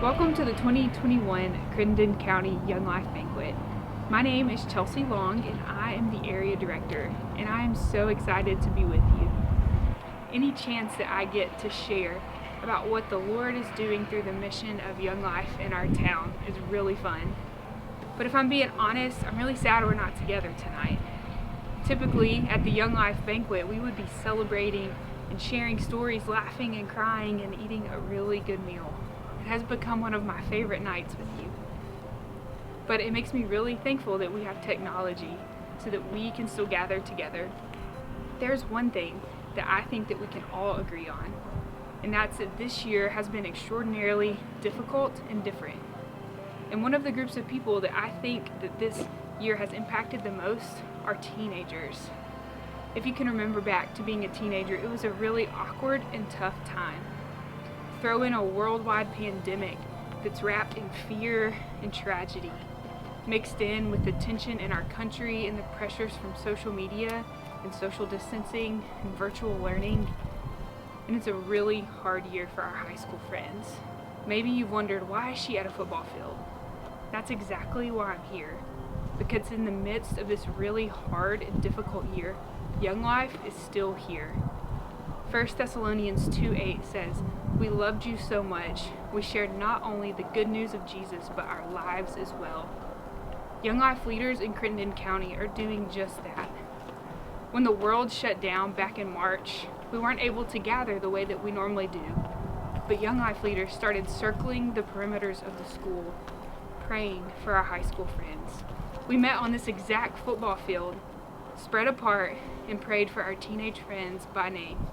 Welcome to the 2021 Crittenden County Young Life Banquet. My name is Chelsea Long and I am the area director, and I am so excited to be with you. Any chance that I get to share about what the Lord is doing through the mission of Young Life in our town is really fun. But if I'm being honest, I'm really sad we're not together tonight. Typically at the Young Life Banquet, we would be celebrating and sharing stories, laughing and crying, and eating a really good meal. It has become one of my favorite nights with you. But it makes me really thankful that we have technology so that we can still gather together. There's one thing that I think that we can all agree on, and that's that this year has been extraordinarily difficult and different. And one of the groups of people that I think that this year has impacted the most are teenagers. If you can remember back to being a teenager, it was a really awkward and tough time. Throw in a worldwide pandemic that's wrapped in fear and tragedy, mixed in with the tension in our country and the pressures from social media and social distancing and virtual learning. And it's a really hard year for our high school friends. Maybe you've wondered, why is she at a football field? That's exactly why I'm here. Because in the midst of this really hard and difficult year, Young Life is still here. 1 Thessalonians 2:8 says, "We loved you so much, we shared not only the good news of Jesus, but our lives as well." Young Life leaders in Crittenden County are doing just that. When the world shut down back in March, we weren't able to gather the way that we normally do. But Young Life leaders started circling the perimeters of the school, praying for our high school friends. We met on this exact football field, spread apart, and prayed for our teenage friends by name.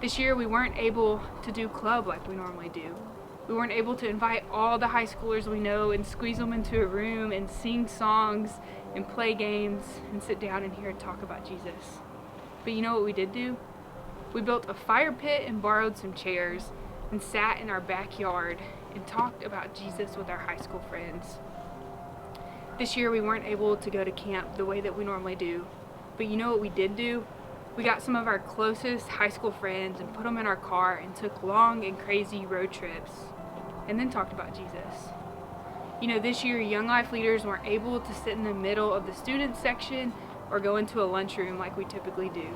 This year we weren't able to do club like we normally do. We weren't able to invite all the high schoolers we know and squeeze them into a room and sing songs and play games and sit down and hear talk about Jesus. But you know what we did do? We built a fire pit and borrowed some chairs and sat in our backyard and talked about Jesus with our high school friends. This year we weren't able to go to camp the way that we normally do. But you know what we did do? We got some of our closest high school friends and put them in our car and took long and crazy road trips and then talked about Jesus. You know, this year Young Life leaders weren't able to sit in the middle of the student section or go into a lunchroom like we typically do.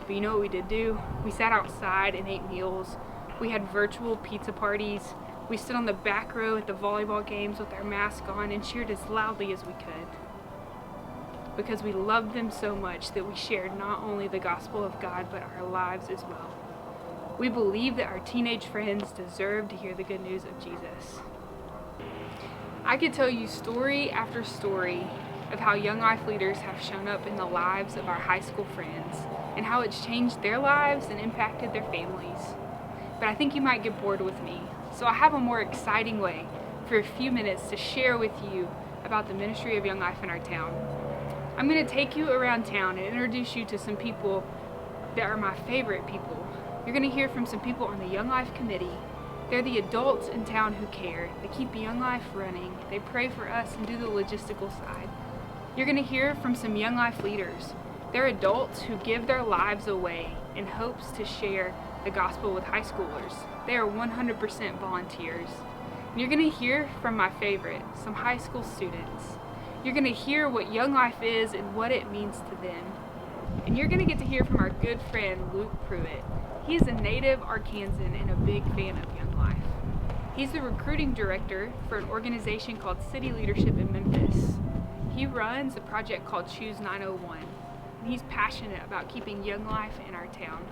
But you know what we did do? We sat outside and ate meals. We had virtual pizza parties. We stood on the back row at the volleyball games with our mask on and cheered as loudly as we could. Because we loved them so much that we shared not only the gospel of God, but our lives as well. We believe that our teenage friends deserve to hear the good news of Jesus. I could tell you story after story of how Young Life leaders have shown up in the lives of our high school friends and how it's changed their lives and impacted their families. But I think you might get bored with me. So I have a more exciting way for a few minutes to share with you about the ministry of Young Life in our town. I'm going to take you around town and introduce you to some people that are my favorite people. You're going to hear from some people on the Young Life committee. They're the adults in town who care. They keep Young Life running. They pray for us and do the logistical side. You're going to hear from some Young Life leaders. They're adults who give their lives away in hopes to share the gospel with high schoolers. They are 100% volunteers. And you're going to hear from my favorite, some high school students. You're going to hear what Young Life is and what it means to them. And you're going to get to hear from our good friend, Luke Pruitt. He is a native Arkansan and a big fan of Young Life. He's the recruiting director for an organization called City Leadership in Memphis. He runs a project called Choose 901. And he's passionate about keeping Young Life in our town.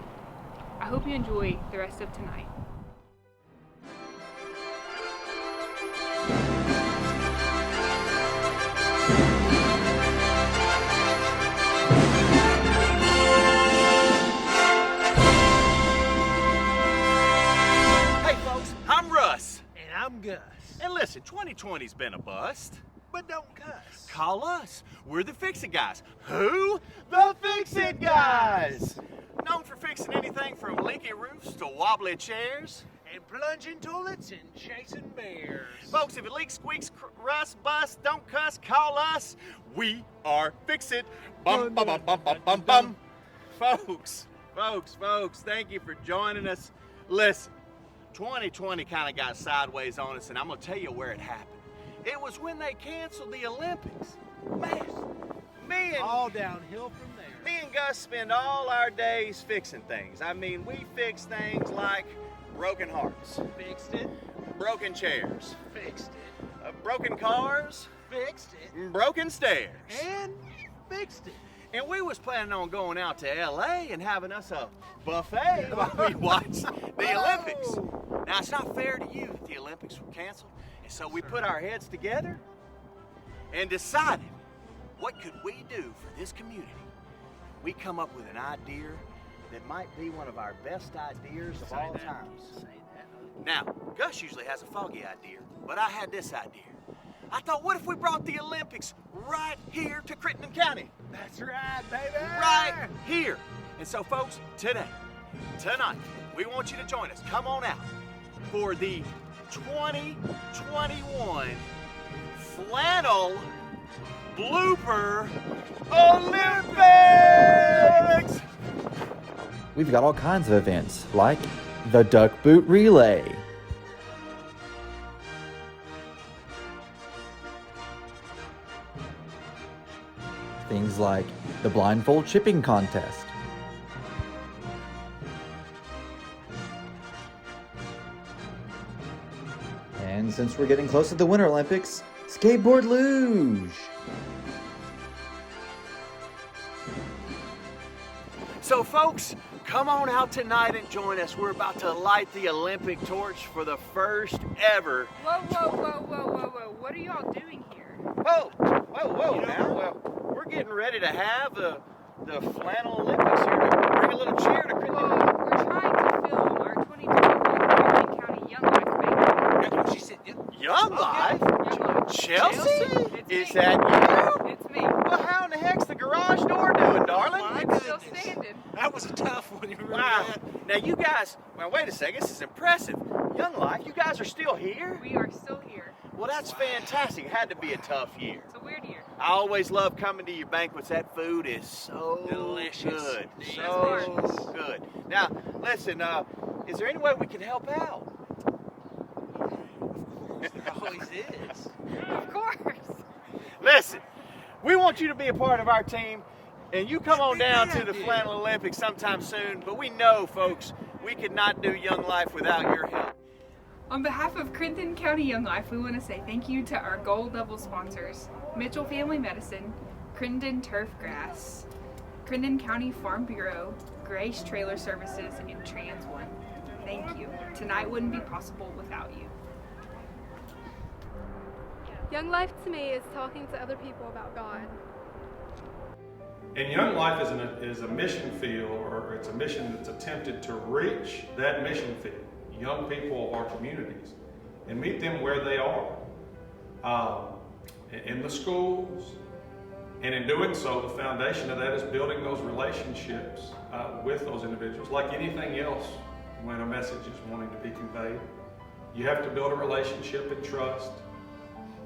I hope you enjoy the rest of tonight. I'm Gus. And listen, 2020's been a bust. But don't cuss. Call us. We're the Fix-It Guys. Who? The Fix-It Guys! Known for fixing anything from leaky roofs to wobbly chairs. And plunging toilets and chasing bears. Folks, if it leaks, squeaks, rust, bust, don't cuss, call us. We are Fix-It. Bum, bum, bum, bum, bum, bum, bum. Folks, thank you for joining us. Listen, 2020 kind of got sideways on us, and I'm gonna tell you where it happened. It was when they canceled the Olympics. Man, All downhill from there. me and Gus spend all our days fixing things. I mean, we fix things like broken hearts, Fixed it. broken chairs, Fixed it. broken cars, Fixed it. broken stairs. And fixed it. And we was planning on going out to LA and having us a buffet while we watched the Olympics. Now, it's not fair to you that the Olympics were canceled, and so we put our heads together and decided, what could we do for this community? We come up with an idea that might be one of our best ideas of all times. Now, Gus usually has a foggy idea, but I had this idea. I thought, what if we brought the Olympics right here to Critt County? That's right, baby. Right here. And so, folks, tonight, we want you to join us. Come on out for the 2021 Flannel Blooper Olympics! We've got all kinds of events, like the Duck Boot Relay, things like the Blindfold Chipping Contest, and since we're getting close to the Winter Olympics, Skateboard Luge. So, folks, come on out tonight and join us. We're about to light the Olympic torch for the first ever. Whoa, whoa, whoa, whoa, whoa, whoa. What are y'all doing here? Whoa, now. Well, we're getting ready to have the Flannel Olympics here to bring a little cheer to Critt. Well, we're trying to film our 2021 Banquet County Young Life Banquet. That's what she said. Young Life? Young Life. Chelsea? It's Is me. that you? It's me. Well, how in the heck's the garage door doing, darling? My It's still goodness. standing. That was a tough one. You remember Wow. that? Now, you guys, well, wait a second. This is impressive. Young Life, you guys are still here? We are still here. Well, that's fantastic. It had to be a tough year. It's a weird year. I always love coming to your banquets. That food is so Delicious. good. Yes, So delicious. good. Now, listen, is there any way we can help out? There always is. Of course. Listen, we want you to be a part of our team, and you come on down to the Yeah. Flannel Olympics sometime soon, but we know, folks, we could not do Young Life without your help. On behalf of Critt County Young Life, we want to say thank you to our gold level sponsors, Mitchell Family Medicine, Crittenden Turf Grass, Crittenden County Farm Bureau, Grace Trailer Services, and Trans One. Thank you. Tonight wouldn't be possible without you. Young Life to me is talking to other people about God. And Young Life is a mission field, or it's a mission that's attempted to reach that mission field, young people of our communities, and meet them where they are, in the schools. And in doing so, the foundation of that is building those relationships with those individuals. Like anything else, when a message is wanting to be conveyed, you have to build a relationship and trust.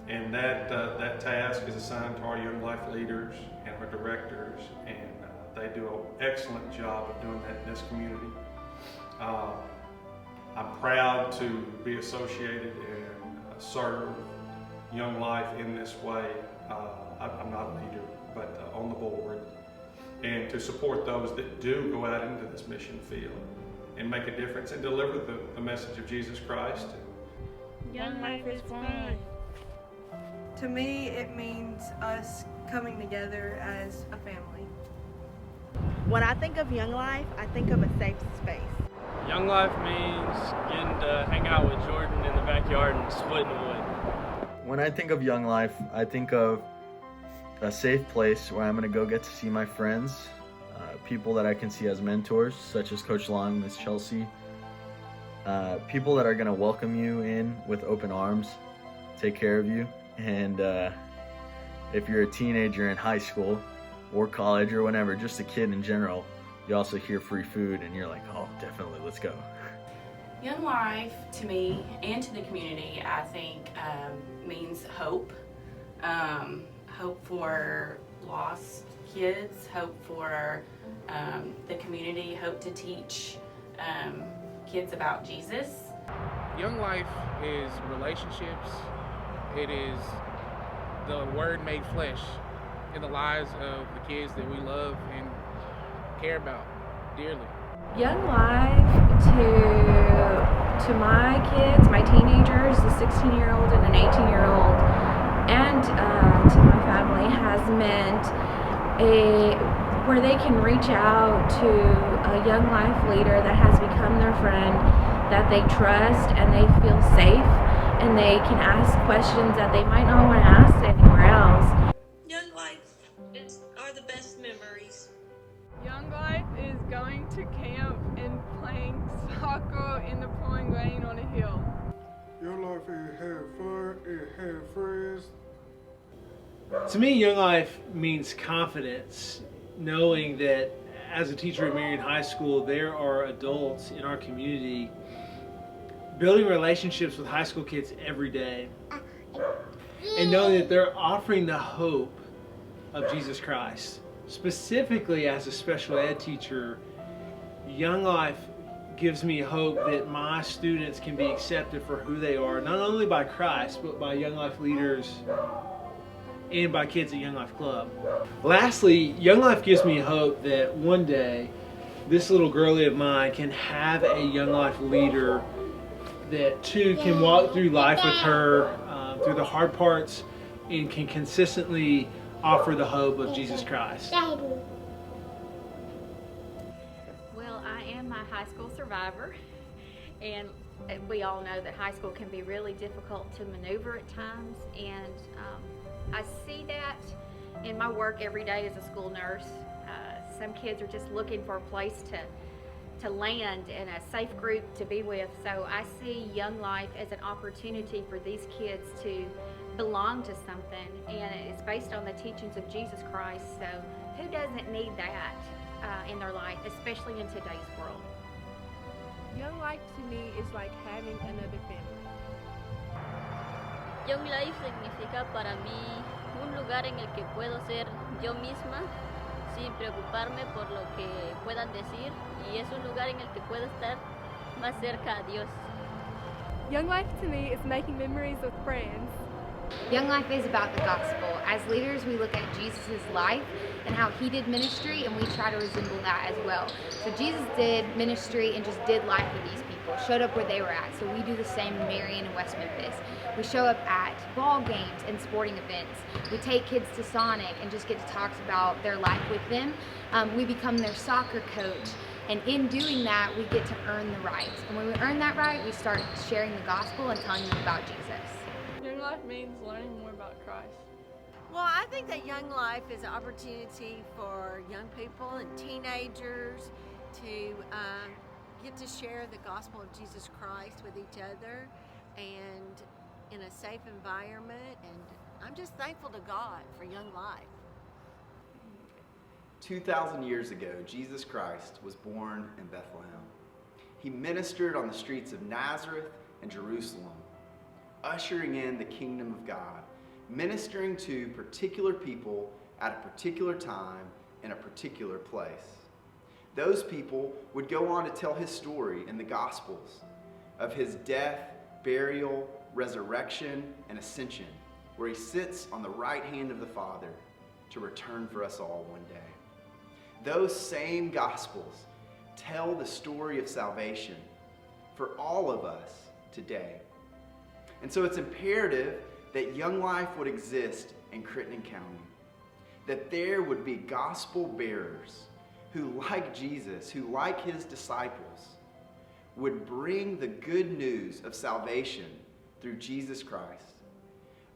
And that task is assigned to our Young Life leaders and our directors, and they do an excellent job of doing that in this community. I'm proud to be associated and serve Young Life in this way. I'm not a leader, but on the board, and to support those that do go out into this mission field and make a difference and deliver the message of Jesus Christ. Young Life is fun. To me, it means us coming together as a family. When I think of Young Life, I think of a safe space. Young Life means getting to hang out with Jordan in the backyard and splitting wood. When I think of Young Life, I think of a safe place where I'm going to go get to see my friends, people that I can see as mentors, such as Coach Long, Miss Chelsea, people that are going to welcome you in with open arms, take care of you. And if you're a teenager in high school or college or whenever, just a kid in general, you also hear free food and you're like, oh, definitely, let's go. Young Life, to me and to the community, I think means hope. Hope for lost kids, hope for the community, hope to teach kids about Jesus. Young Life is relationships. It is the Word made flesh in the lives of the kids that we love and care about dearly. Young Life to my kids, my teenagers, a 16-year-old and an 18-year-old, and to my family has meant where they can reach out to a Young Life leader that has become their friend, that they trust and they feel safe, and they can ask questions that they might not want to ask anywhere else. Young Life are the best memories. Young Life is going to camp and playing soccer in the pouring rain on a hill. Young Life is having fun, it having friends. To me, Young Life means confidence, knowing that as a teacher at Marion High School, there are adults in our community building relationships with high school kids every day, and knowing that they're offering the hope of Jesus Christ. Specifically, as a special ed teacher, Young Life gives me hope that my students can be accepted for who they are, not only by Christ, but by Young Life leaders and by kids at Young Life Club. Lastly, Young Life gives me hope that one day this little girlie of mine can have a Young Life leader that too can walk through life with her through the hard parts and can consistently offer the hope of Jesus Christ. Well, I am a high school survivor, and we all know that high school can be really difficult to maneuver at times, and I see that in my work every day as a school nurse. Some kids are just looking for a place to land and a safe group to be with. So I see Young Life as an opportunity for these kids to belong to something, and it's based on the teachings of Jesus Christ. So who doesn't need that in their life, especially in today's world? Young Life to me is like having another family. Young Life significa para mí un lugar en el que puedo ser yo misma sin preocuparme por lo que puedan decir, y es un lugar en el que puedo estar más cerca a Dios. Young Life to me is making memories with friends. Young Life is about the gospel. As leaders, we look at Jesus' life and how he did ministry, and we try to resemble that as well. So Jesus did ministry and just did life with these people, showed up where they were at. So we do the same in Marion and West Memphis. We show up at ball games and sporting events. We take kids to Sonic and just get to talk about their life with them. We become their soccer coach. And in doing that, we get to earn the right. And when we earn that right, we start sharing the gospel and telling them about Jesus. Young Life means learning more about Christ. Well, I think that Young Life is an opportunity for young people and teenagers to get to share the gospel of Jesus Christ with each other and in a safe environment. And I'm just thankful to God for Young Life. 2,000 years ago, Jesus Christ was born in Bethlehem. He ministered on the streets of Nazareth and Jerusalem, ushering in the kingdom of God, ministering to particular people at a particular time in a particular place. Those people would go on to tell his story in the Gospels of his death, burial, resurrection, and ascension, where he sits on the right hand of the Father to return for us all one day. Those same Gospels tell the story of salvation for all of us today. And so it's imperative that Young Life would exist in Critt County, that there would be gospel bearers who, like Jesus, who, like his disciples, would bring the good news of salvation through Jesus Christ,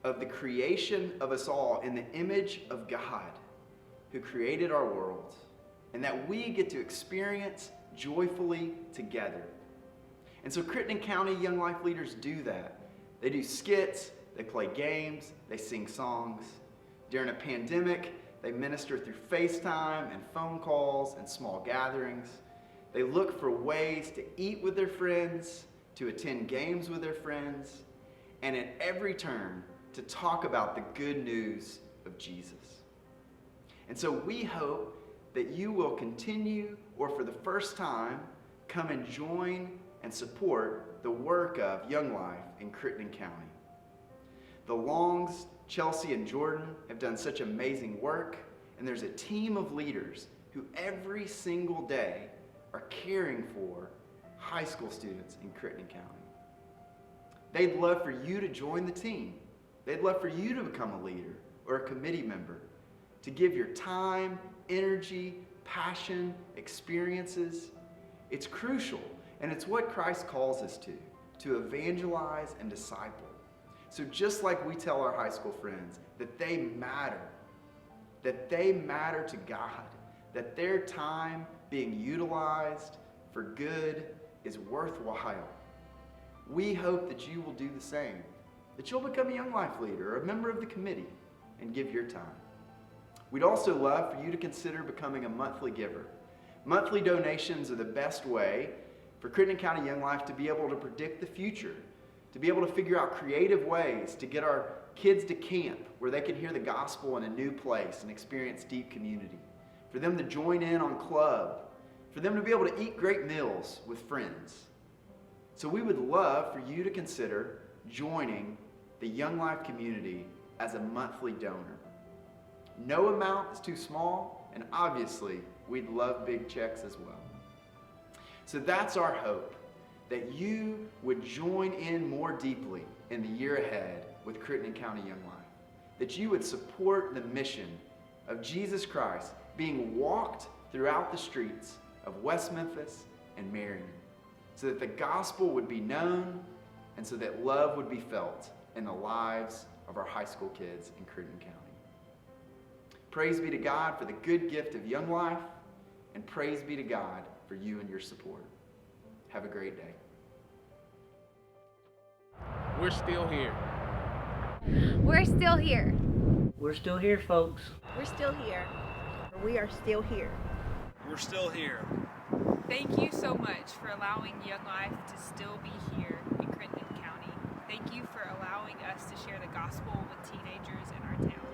of the creation of us all in the image of God who created our world, and that we get to experience joyfully together. And so Critt County Young Life leaders do that. They do skits, they play games, they sing songs. During a pandemic, they minister through FaceTime and phone calls and small gatherings. They look for ways to eat with their friends, to attend games with their friends, and at every turn to talk about the good news of Jesus. And so we hope that you will continue, or for the first time, come and join and support the work of Young Life in Critt County. The Longs, Chelsea, and Jordan have done such amazing work, and there's a team of leaders who every single day are caring for high school students in Critt County. They'd love for you to join the team. They'd love for you to become a leader or a committee member, to give your time, energy, passion, experiences. It's crucial, and it's what Christ calls us to evangelize and disciple. So just like we tell our high school friends that they matter to God, that their time being utilized for good is worthwhile, we hope that you will do the same, that you'll become a Young Life leader or a member of the committee and give your time. We'd also love for you to consider becoming a monthly giver. Monthly donations are the best way for Critt County Young Life to be able to predict the future, to be able to figure out creative ways to get our kids to camp where they can hear the gospel in a new place and experience deep community, for them to join in on club, for them to be able to eat great meals with friends. So we would love for you to consider joining the Young Life community as a monthly donor. No amount is too small, and obviously we'd love big checks as well. So that's our hope, that you would join in more deeply in the year ahead with Critt County Young Life, that you would support the mission of Jesus Christ being walked throughout the streets of West Memphis and Marion, so that the gospel would be known and so that love would be felt in the lives of our high school kids in Critt County. Praise be to God for the good gift of Young Life, and praise be to God for you and your support. Have a great day. We're still here. We're still here. We're still here, folks. We're still here. We are still here. We're still here. Thank you so much for allowing Young Life to still be here in Critt County. Thank you for allowing us to share the gospel with teenagers in our town.